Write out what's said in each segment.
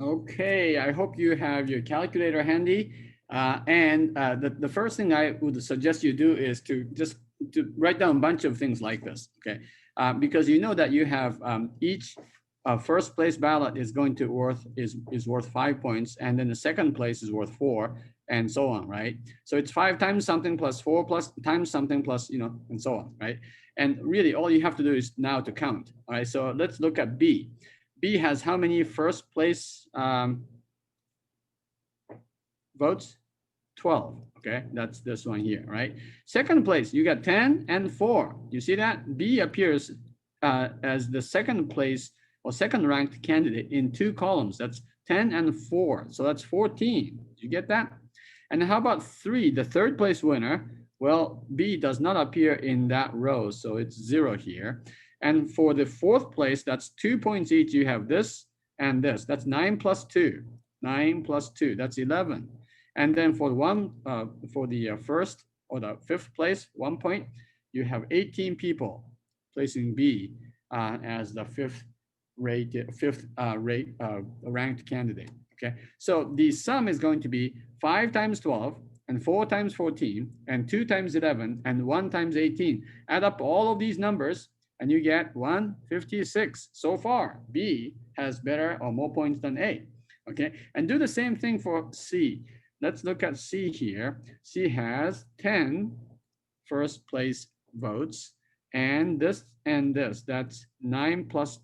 Okay, I hope you have your calculator handy. The first thing I would suggest you do is to just to write down a bunch of things like this, okay? Because you know that you have each first place ballot is going to is worth 5 points, and then the second place is worth four, and so on, right? So it's five times something plus four plus times something plus and so on, right? And really, all you have to do is now to count. All right, so let's look at B. B has how many first place votes? 12. Okay, that's this one here, right? Second place, you got 10 and 4. You see that? B appears as the second place or second ranked candidate in two columns. That's 10 and 4. So that's 14. Did you get that? And how about 3, the third place winner? Well, B does not appear in that row, so it's 0 here. And for the fourth place, that's 2 points each. You have this and this. That's 9 plus 2. 9 plus 2. That's 11. And then for for the first or the fifth place, 1 point, you have 18 people placing B as the fifth ranked candidate. Okay, so the sum is going to be 5 times 12 and 4 times 14 and 2 times 11 and 1 times 18. Add up all of these numbers and you get 156. So far, B has better or more points than A. Okay, and do the same thing for C. Let's look at C here. C has 10 first place votes and this and this. That's 9 plus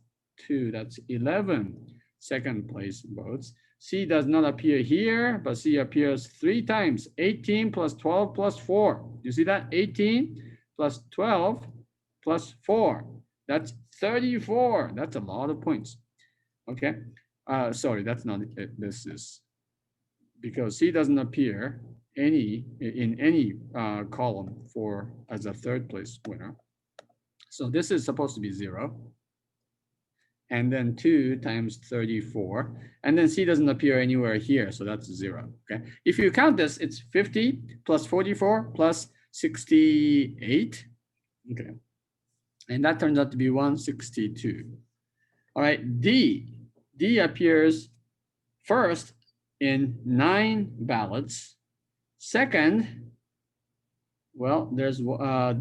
2. That's 11 second place votes. C does not appear here, but C appears 3 times. 18 plus 12 plus 4. You see that? 18 plus 12 plus 4. That's 34. That's a lot of points. Okay. Sorry, that's not it. This is because C doesn't appear in any column for as a third place winner. So this is supposed to be 0. And then 2 times 34. And then C doesn't appear anywhere here, so that's 0. Okay. If you count this, it's 50 plus 44 plus 68. Okay. And that turns out to be 162. All right, D. D appears first in 9 ballots. Second, well, there's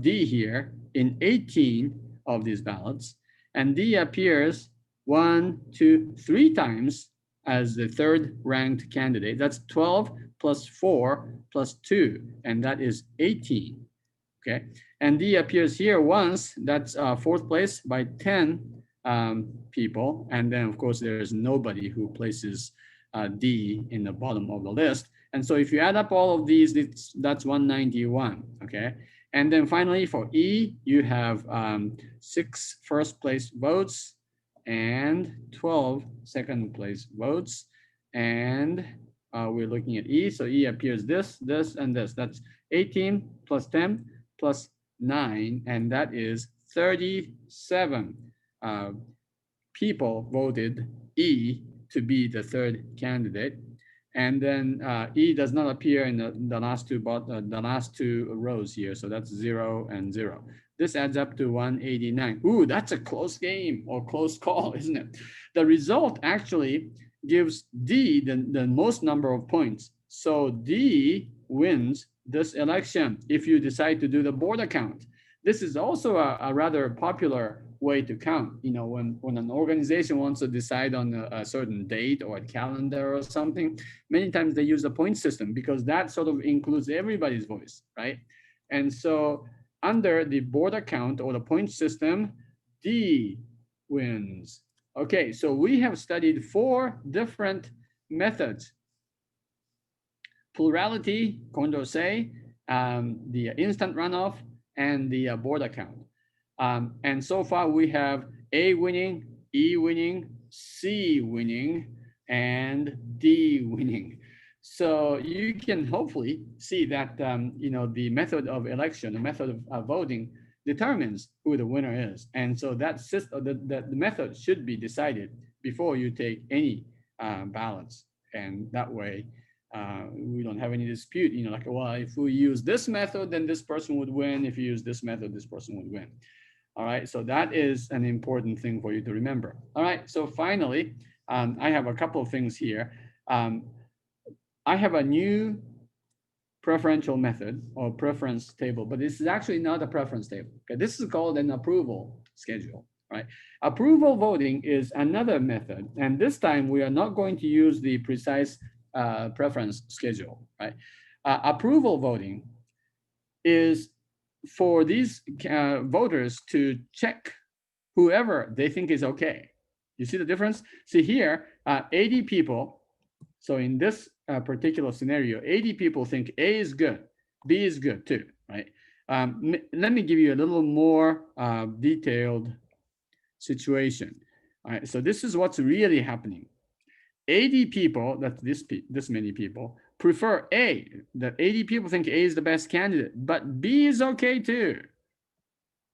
D here in 18 of these ballots. And D appears 1, 2, 3 times as the third ranked candidate. That's 12 plus 4 plus 2, and that is 18. Okay, and D appears here once. That's fourth place by 10 people. And then, of course, there's nobody who places D in the bottom of the list. And so if you add up all of these, that's 191. Okay. And then finally for E, you have 6 first place votes and 12 second place votes. And we're looking at E. So E appears this, this, and this. That's 18 plus 10 plus 9. And that is 37 people voted E to be the third candidate. And then E does not appear in the last two rows here. So that's 0 and 0. This adds up to 189. Ooh, that's a close game or close call, isn't it? The result actually gives D the most number of points. So D wins this election if you decide to do the border count. This is also a rather popular way to count. You know, when an organization wants to decide on a certain date or a calendar or something, many times they use a point system because that sort of includes everybody's voice, right? And so under the border count or the point system, D wins. Okay, so we have studied 4 different methods: plurality, Condorcet, the instant runoff, and the border count. And so far we have A winning, E winning, C winning, and D winning. So you can hopefully see that the method of election, the method of voting, determines who the winner is, and so that system, the method should be decided before you take any ballots, and that way we don't have any dispute. You know, like, well, if we use this method, then this person would win. If you use this method, this person would win. All right, so that is an important thing for you to remember. All right, so finally, I have a couple of things here. Um, I have a new preferential method or preference table, but this is actually not a preference table. Okay, this is called an approval schedule, right? Approval voting is another method, and this time we are not going to use the precise preference schedule, right? Approval voting is for these voters to check whoever they think is okay. You see the difference? See here, 80 people. So in this particular scenario, 80 people think A is good, B is good too, right? Let me give you a little more detailed situation. All right, so this is what's really happening. 80 people, that's this many people, prefer A. That 80 people think A is the best candidate, but B is okay too.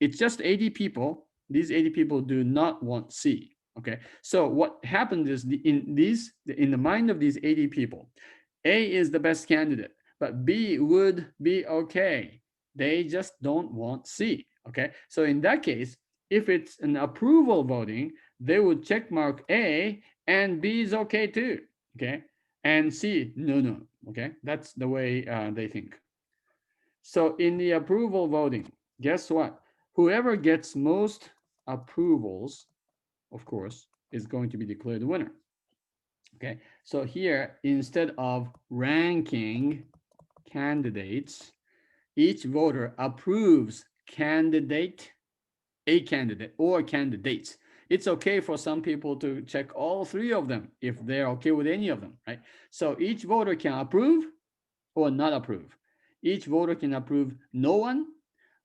It's just 80 people. These 80 people do not want C. Okay. So what happened is in the mind of these 80 people, A is the best candidate, but B would be okay. They just don't want C. Okay. So in that case, if it's an approval voting, they would check mark A and B is okay too. Okay. And C, no. Okay. That's the way they think. So in the approval voting, guess what? Whoever gets most approvals, of course, is going to be declared the winner. Okay, so here, instead of ranking candidates, each voter approves a candidate or candidates. It's okay for some people to check all three of them if they're okay with any of them, right? So each voter can approve or not approve. Each voter can approve no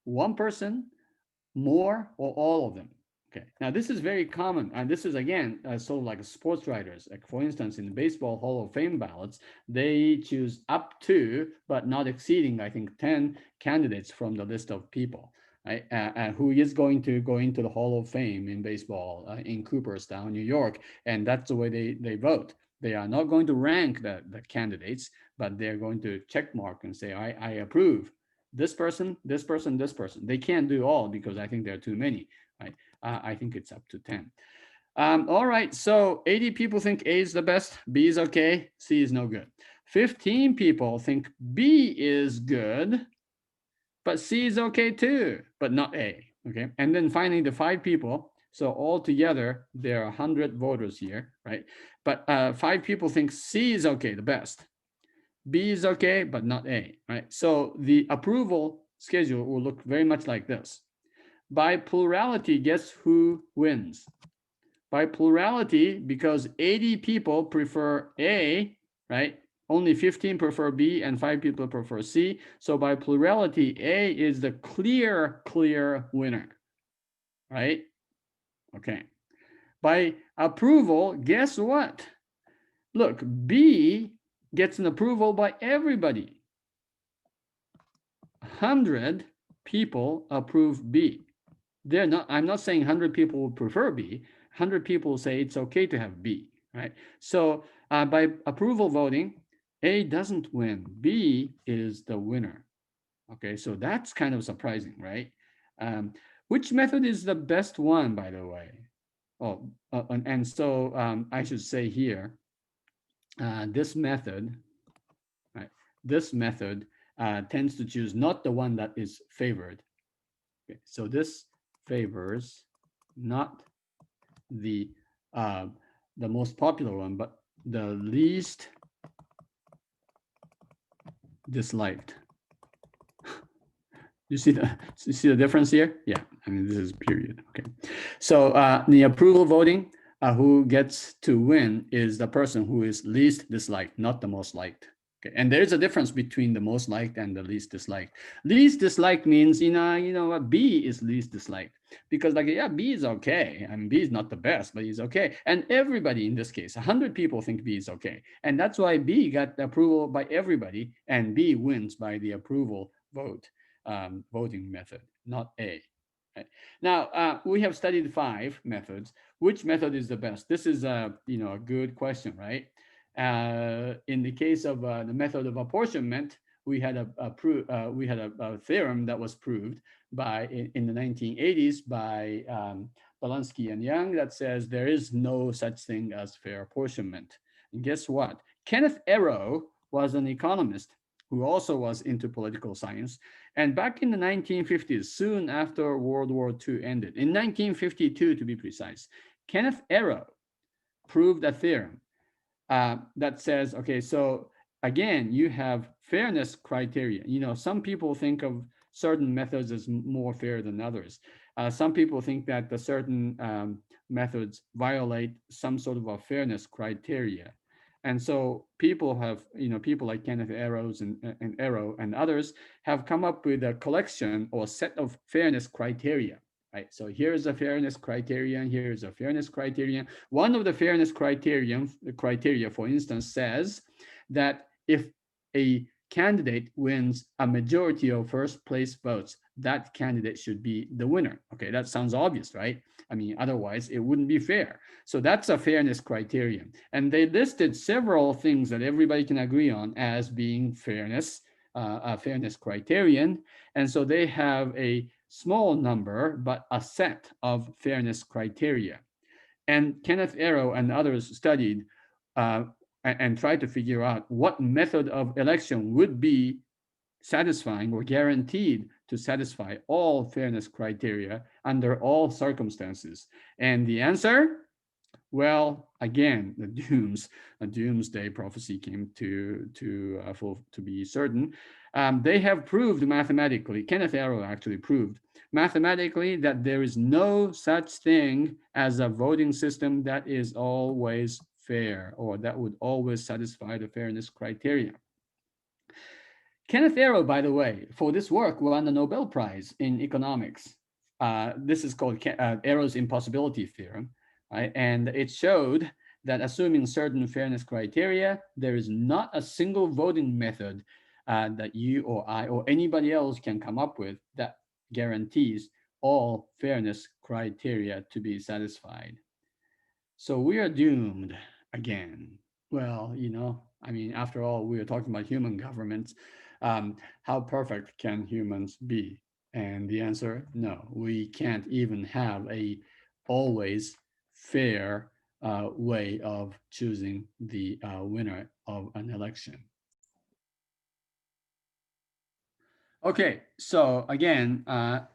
one person, more, or all of them. Okay. Now this is very common, and this is again sort of like sports writers. Like for instance, in the baseball Hall of Fame ballots, they choose up to, but not exceeding, I think, 10 candidates from the list of people. Right, who is going to go into the Hall of Fame in baseball in Cooperstown, New York, and that's the way they vote. They are not going to rank the candidates, but they're going to check mark and say, I approve this person, this person, this person. They can't do all because I think there are too many, right? I think it's up to 10. All right, so 80 people think A is the best, B is okay, C is no good. 15 people think B is good, but C is okay too, but not A, okay? And then finally the 5 people, so altogether there are 100 voters here, right? But 5 people think C is okay, the best. B is okay, but not A, right? So the approval schedule will look very much like this. By plurality, guess who wins? By plurality, because 80 people prefer A, right? Only 15 prefer B and 5 people prefer C. So by plurality, A is the clear winner, right? Okay. By approval, guess what? Look, B gets an approval by everybody. 100 people approve B. I'm not saying 100 people will prefer B. 100 people say it's okay to have B, right? So by approval voting, A doesn't win. B is the winner. Okay, so that's kind of surprising, right? Which method is the best one, by the way? Oh, and so I should say here, this method, right? This method tends to choose not the one that is favored. Okay, so this favors not the most popular one, but the least disliked. You see the difference here? Yeah, I mean this is period. Okay, so the approval voting, who gets to win is the person who is least disliked, not the most liked. Okay, and there's a difference between the most liked and the least disliked. Least disliked means B is least disliked because B is okay, and B is not the best, but he's okay. And everybody in this case, 100 people think B is okay, and that's why B got approval by everybody, and B wins by the approval vote. Voting method, not A. Right? Now we have studied 5 methods. Which method is the best? This is a good question, right? In the case of the method of apportionment, we had a theorem that was proved in the 1980s by Polanski and Young that says there is no such thing as fair apportionment. And guess what? Kenneth Arrow was an economist who also was into political science. And back in the 1950s, soon after World War II ended, in 1952 to be precise, Kenneth Arrow proved a theorem that says, okay, so again, you have fairness criteria. You know, some people think of certain methods as more fair than others. Some people think that the certain methods violate some sort of a fairness criteria. And so people have, you know, people like Kenneth Arrows and Arrow and others have come up with a collection or set of fairness criteria. Right. So here's a fairness criterion. Here's a fairness criterion. One of the fairness criteria, for instance, says that if a candidate wins a majority of first place votes, that candidate should be the winner. Okay, that sounds obvious, right? I mean, otherwise it wouldn't be fair. So that's a fairness criterion. And they listed several things that everybody can agree on as being fairness, a fairness criterion. And so they have a small number, but a set of fairness criteria. And Kenneth Arrow and others studied and tried to figure out what method of election would be satisfying or guaranteed to satisfy all fairness criteria under all circumstances. And the answer, well, again, a doomsday prophecy came to be certain. They have proved mathematically, Kenneth Arrow actually proved mathematically that there is no such thing as a voting system that is always fair or that would always satisfy the fairness criteria. Kenneth Arrow, by the way, for this work won the Nobel Prize in economics. This is called Arrow's impossibility theorem, right? And it showed that assuming certain fairness criteria, there is not a single voting method that you or I or anybody else can come up with that guarantees all fairness criteria to be satisfied. So we are doomed again. Well, you know, I mean, after all, we are talking about human governments. How perfect can humans be? And the answer, no, we can't even have a always fair way of choosing the winner of an election. Okay, so again,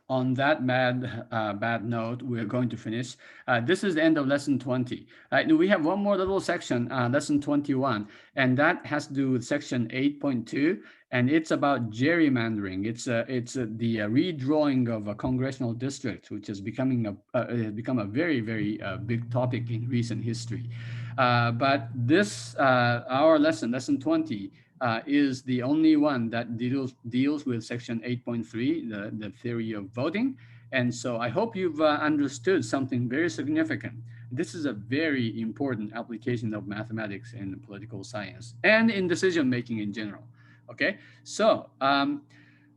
on that bad note, we're going to finish. This is the end of lesson 20. We have one more little section, lesson 21, and that has to do with section 8.2, and it's about gerrymandering. It's the redrawing of a congressional district, which is become a very, very big topic in recent history. But this, our lesson 20, is the only one that deals with section 8.3, the theory of voting. And so I hope you've understood something very significant. This is a very important application of mathematics in political science and in decision making in general. Okay, so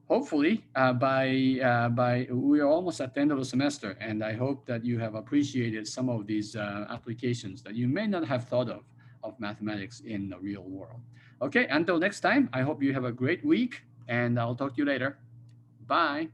hopefully by we are almost at the end of the semester, and I hope that you have appreciated some of these applications that you may not have thought of mathematics in the real world. Okay, until next time, I hope you have a great week, and I'll talk to you later. Bye.